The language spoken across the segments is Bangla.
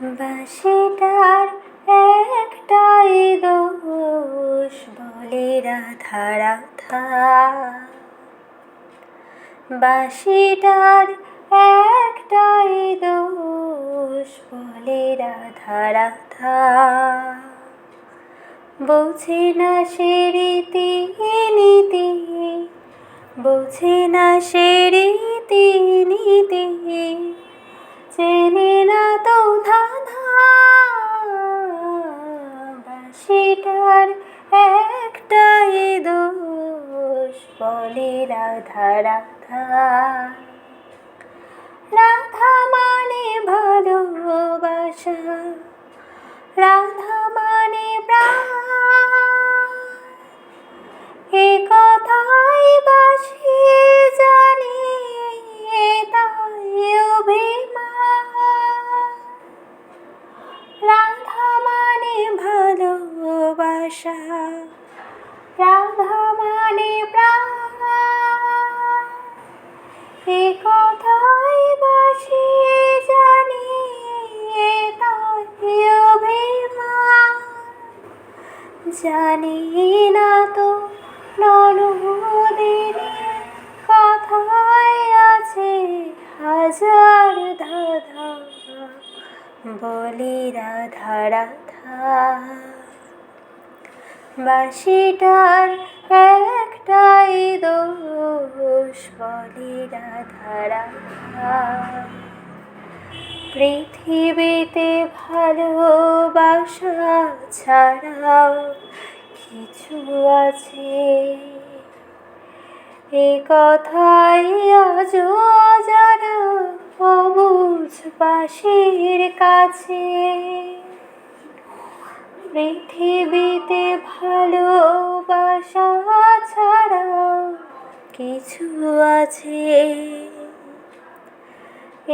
বাঁশিটার একটাই দোষ, বলে রাধা রাধা। বাঁশিটার একটাই দোষ, বলে রাধা রাধা। বোঝে না সে রীতি নীতি, বোঝে না সে রীতি নীতি, চেনে না তো ধাঁধা। বাঁশিটার একটাই দোষ, বলে রাধা রাধা। রাধা মানে ভালোবাসা, রাধা মানে প্রাণ, এ কথাই বাঁশি জানে, তাই অভিমান। রাধা মানে ভালোবাসা, রাধা মানে প্রাণ, এ কথাই বাঁশি জানে, তাই অভিমান। জানি না তো ননদের কথায় আছে হাজার ধাঁধা, বলে রাধা রাধা। বাঁশিটার একটাই দোষ, বলে রাধা রাধা। পৃথিবীতে ভালোবাসা ছাড়াও কিছু আছে, এ কথাই আজও জানা অবুঝ বাঁশির কাছে। পৃথিবীতে ভালোবাসা ছাড়াও কিছু আছে,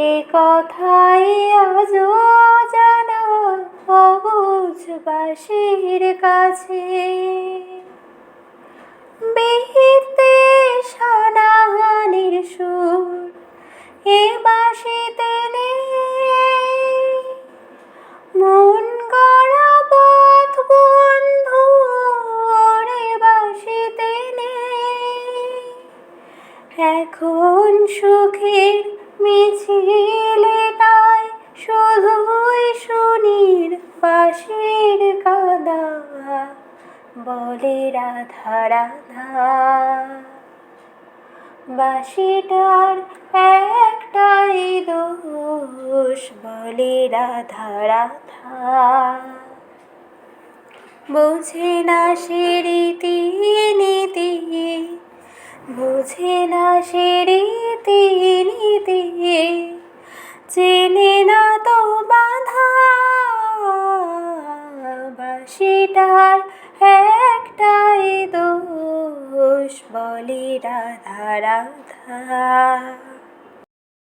এ কথাই আজও জানা অবুঝ বাঁশির কাছে। বিদ্বেষ হানাহানির সুর এ বাঁশিতে নেই, মন গড়া পথ বন্ধুর এ বাঁশিতে নেই। এখন সুখের মিছিলে তাই শুধুই সুনীর বাঁশির কাঁদা, বলে রাধা রাধা। বাঁশিটার একটাই দোষ, বলে রাধা রাধা। বোঝে না সে রীতি নীতি, বোঝে না সে রীতি নীতি, চেনে না তো বাঁধা। বাঁশিটার একটাই দোষ, বলে রাধা রাধা।